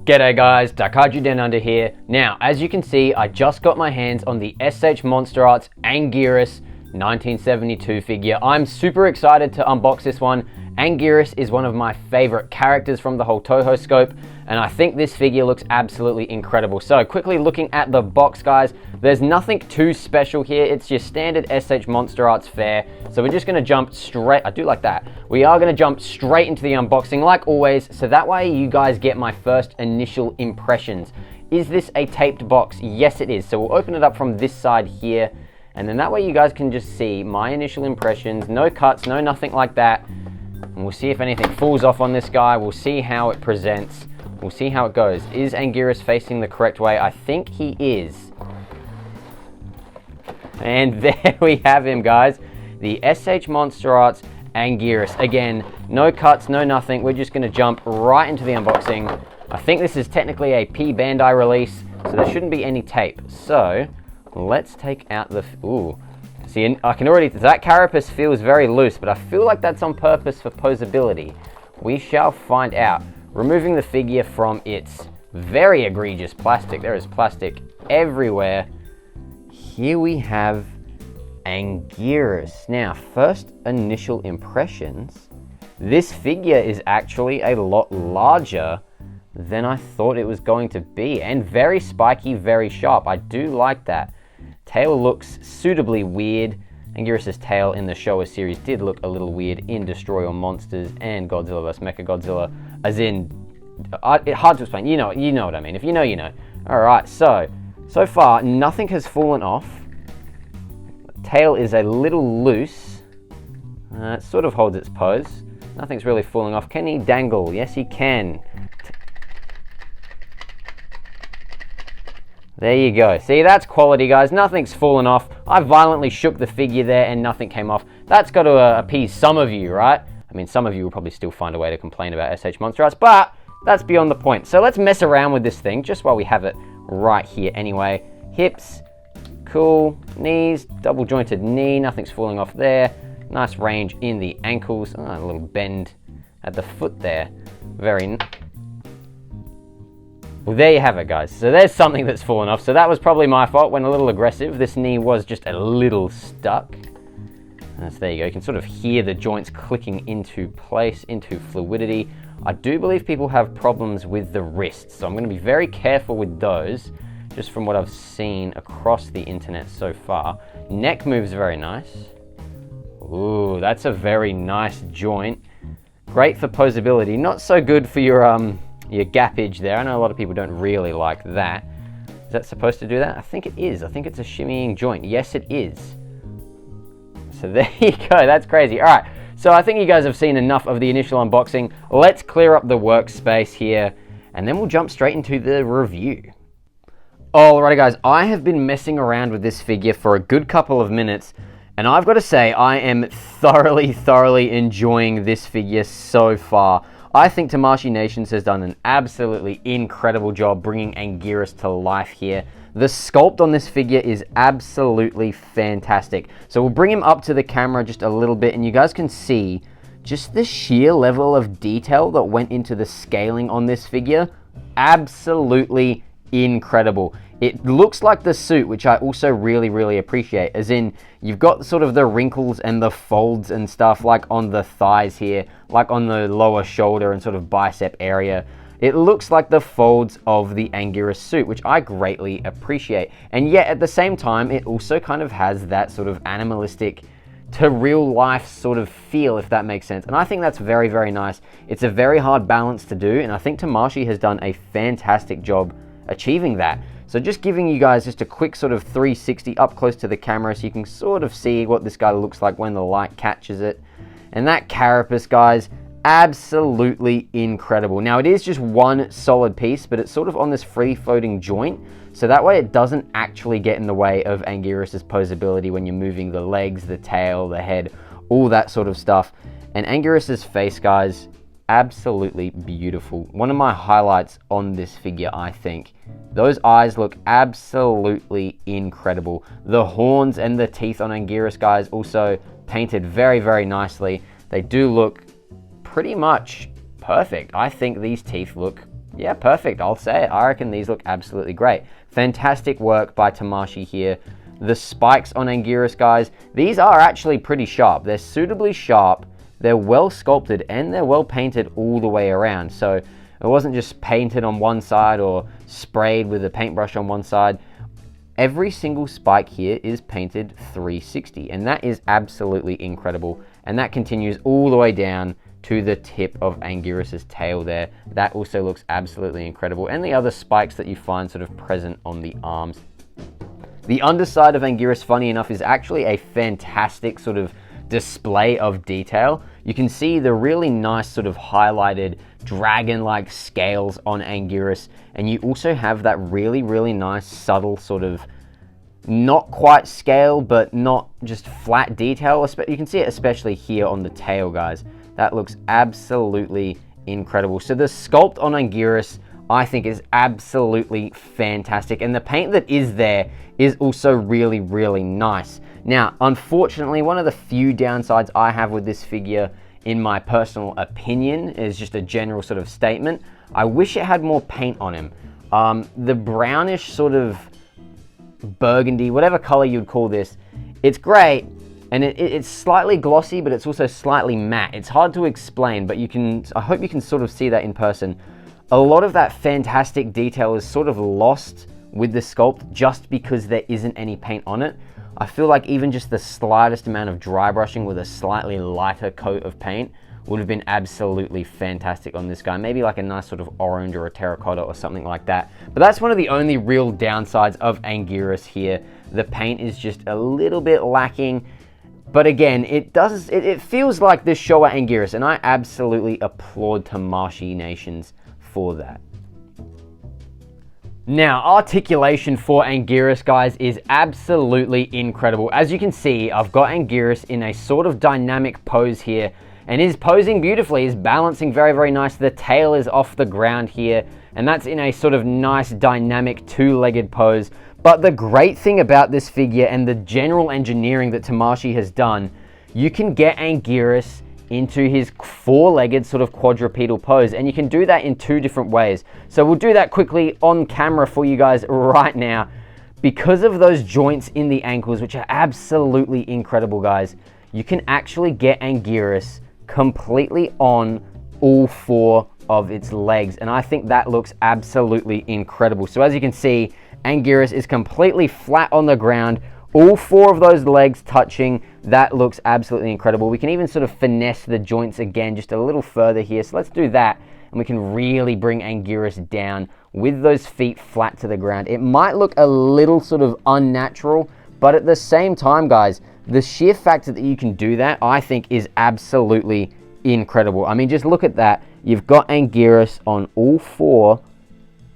G'day guys, Daikaiju Den Under here. Now, as you can see, I just got my hands on the S.H.MonsterArts Anguirus 1972 figure. I'm super excited to unbox this one. Anguirus is one of my favorite characters from the whole Toho scope, and I think this figure looks absolutely incredible. So quickly looking at the box, guys, there's nothing too special here. It's your standard S.H.MonsterArts fare. So we're just gonna jump straight, I do like that. We are gonna jump straight into the unboxing like always, so that way you guys get my first initial impressions. Is this a taped box? Yes, it is. So we'll open it up from this side here, and then that way you guys can just see my initial impressions. No cuts, no nothing like that. And we'll see if anything falls off on this guy. We'll see how it presents. We'll see how it goes. Is Anguirus facing the correct way? I think he is. And there we have him, guys. The S.H.MonsterArts Anguirus. Again, no cuts, no nothing. We're just gonna jump right into the unboxing. I think this is technically a P Bandai release, so there shouldn't be any tape. So, let's take out the, ooh. See, I can already, that carapace feels very loose, but I feel like that's on purpose for poseability. We shall find out. Removing the figure from its very egregious plastic. There is plastic everywhere. Here we have Anguirus. Now, first initial impressions. This figure is actually a lot larger than I thought it was going to be, and very spiky, very sharp. I do like that. Tail looks suitably weird. Anguirus' tail in the Showa series did look a little weird in Destroy All Monsters and Godzilla vs. Mechagodzilla, as in, hard to explain, you know what I mean. If you know, you know. Alright, so far, nothing has fallen off. Tail is a little loose. It sort of holds its pose. Nothing's really falling off. Can he dangle? Yes, he can. There you go. See, that's quality, guys. Nothing's fallen off. I violently shook the figure there and nothing came off. That's got to appease some of you, right? I mean, some of you will probably still find a way to complain about S.H.MonsterArts, but that's beyond the point. So let's mess around with this thing just while we have it right here anyway. Hips, cool. Knees, double jointed knee. Nothing's falling off there. Nice range in the ankles. Oh, a little bend at the foot there. Very well, there you have it, guys. So there's something that's fallen off. So that was probably my fault. Went a little aggressive. This knee was just a little stuck. So there you go. You can sort of hear the joints clicking into place, into fluidity. I do believe people have problems with the wrists, so I'm going to be very careful with those, just from what I've seen across the internet so far. Neck moves very nice. Ooh, that's a very nice joint. Great for poseability. Not so good for your gappage there. I know a lot of people don't really like that. Is that supposed to do that? I think it is. I think it's a shimmying joint. Yes, it is. So there you go. That's crazy. All right. So I think you guys have seen enough of the initial unboxing. Let's clear up the workspace here, and then we'll jump straight into the review. Alrighty, guys. I have been messing around with this figure for a good couple of minutes, and I've got to say I am thoroughly enjoying this figure so far. I think Tamashii Nations has done an absolutely incredible job bringing Anguirus to life here. The sculpt on this figure is absolutely fantastic. So we'll bring him up to the camera just a little bit, and you guys can see just the sheer level of detail that went into the scaling on this figure. Absolutely incredible. It looks like the suit, which I also really appreciate, as in you've got sort of the wrinkles and the folds and stuff like on the thighs here, like on the lower shoulder and sort of bicep area. It looks like the folds of the Anguirus suit, which I greatly appreciate. And yet at the same time, it also kind of has that sort of animalistic to real life sort of feel, if that makes sense. And I think that's very nice. It's a very hard balance to do, and I think Tamashii has done a fantastic job achieving that. So just giving you guys just a quick sort of 360 up close to the camera so you can sort of see what this guy looks like when the light catches it. And that carapace, guys, absolutely incredible. Now it is just one solid piece, but it's sort of on this free floating joint, so that way it doesn't actually get in the way of Anguirus' poseability when you're moving the legs, the tail, the head, all that sort of stuff. And Anguirus' face, guys, absolutely beautiful. One of my highlights on this figure, I think. Those eyes look absolutely incredible. The horns and the teeth on Anguirus, guys, also painted very nicely. They do look pretty much perfect. I think these teeth look Yeah, perfect. I'll say it. I reckon these look absolutely great. Fantastic work by Tamashii here. The spikes on Anguirus, guys, these are actually pretty sharp. They're suitably sharp, they're well sculpted, and they're well painted all the way around. So it wasn't just painted on one side or sprayed with a paintbrush on one side. Every single spike here is painted 360, and that is absolutely incredible. And that continues all the way down to the tip of Anguirus's tail there. That also looks absolutely incredible. And the other spikes that you find sort of present on the arms. The underside of Anguirus, funny enough, is actually a fantastic sort of display of detail. You can see the really nice sort of highlighted dragon-like scales on Anguirus, and you also have that really, really nice subtle sort of not quite scale, but not just flat detail. You can see it especially here on the tail, guys. That looks absolutely incredible. So the sculpt on Anguirus, I think, is absolutely fantastic, and the paint that is there is also really, really nice. Now, unfortunately, one of the few downsides I have with this figure, in my personal opinion, is just a general sort of statement. I wish it had more paint on him. The brownish sort of burgundy, whatever color you'd call this, it's great, and it's slightly glossy, but it's also slightly matte. It's hard to explain, but I hope you can sort of see that in person. A lot of that fantastic detail is sort of lost with the sculpt just because there isn't any paint on it. I feel like even just the slightest amount of dry brushing with a slightly lighter coat of paint would have been absolutely fantastic on this guy. Maybe like a nice sort of orange or a terracotta or something like that. But that's one of the only real downsides of Anguirus here. The paint is just a little bit lacking. But again, it feels like this Showa Anguirus, and I absolutely applaud Tamashii Nations for that. Now, articulation for Anguirus, guys, is absolutely incredible. As you can see, I've got Anguirus in a sort of dynamic pose here, and is posing beautifully, is balancing very, very nice. The tail is off the ground here, and that's in a sort of nice dynamic two-legged pose. But the great thing about this figure and the general engineering that Tamashii has done, you can get Anguirus into his four-legged sort of quadrupedal pose, and you can do that in two different ways. So we'll do that quickly on camera for you guys right now. Because of those joints in the ankles, which are absolutely incredible, guys, you can actually get Anguirus completely on all four of its legs, and I think that looks absolutely incredible. So as you can see, Anguirus is completely flat on the ground, all four of those legs touching. That looks absolutely incredible. We can even sort of finesse the joints again just a little further here. So let's do that, and we can really bring Anguirus down with those feet flat to the ground. It might look a little sort of unnatural, but at the same time, guys, the sheer fact that you can do that, I think, is absolutely incredible. I mean, just look at that. You've got Anguirus on all four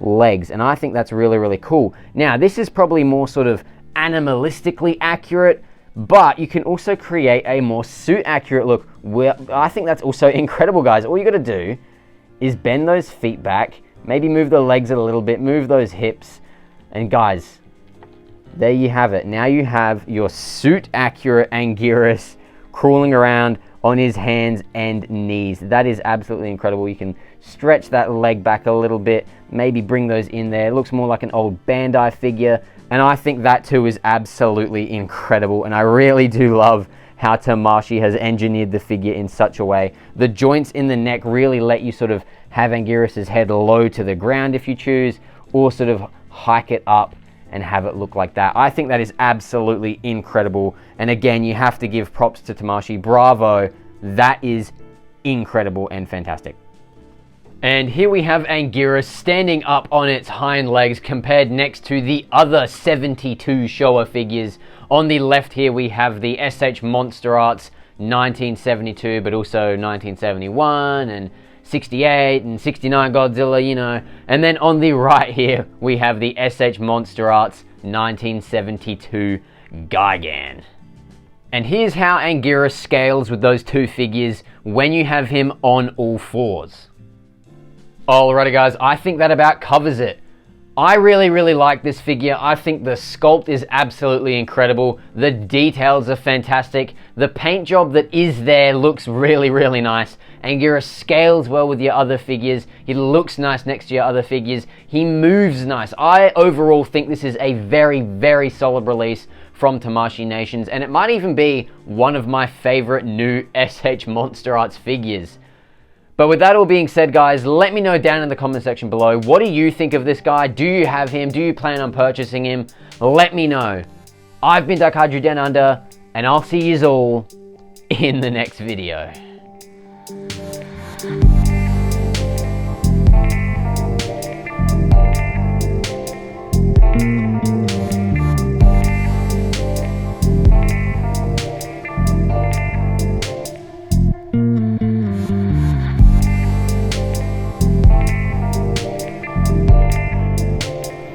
legs, and I think that's really, really cool. Now, this is probably more sort of animalistically accurate, but you can also create a more suit accurate look. I think that's also incredible, guys. All you got to do is bend those feet back, maybe move the legs a little bit, move those hips, and guys, there you have it. Now you have your suit accurate Anguirus crawling around on his hands and knees. That is absolutely incredible. You can stretch that leg back a little bit, maybe bring those in there. It looks more like an old Bandai figure, and I think that too is absolutely incredible, and I really do love how Tamashii has engineered the figure in such a way. The joints in the neck really let you sort of have Anguirus's head low to the ground if you choose, or sort of hike it up and have it look like that. I think that is absolutely incredible, and again, you have to give props to Tamashii. Bravo, that is incredible and fantastic. And here we have Anguirus standing up on its hind legs compared next to the other 72 Showa figures. On the left here we have the S.H.MonsterArts 1972, but also 1971 and 68 and 69 Godzilla, you know. And then on the right here we have the S.H.MonsterArts 1972 Gigan. And here's how Anguirus scales with those two figures when you have him on all fours. Alrighty guys, I think that about covers it. I really like this figure. I think the sculpt is absolutely incredible. The details are fantastic. The paint job that is there looks really nice. Anguirus scales well with your other figures. He looks nice next to your other figures. He moves nice. I overall think this is a very solid release from Tamashii Nations, and it might even be one of my favorite new S.H.MonsterArts figures. But with that all being said, guys, let me know down in the comment section below, what do you think of this guy? Do you have him? Do you plan on purchasing him? Let me know. I've been Dark Hydra Down Under, and I'll see yous all in the next video.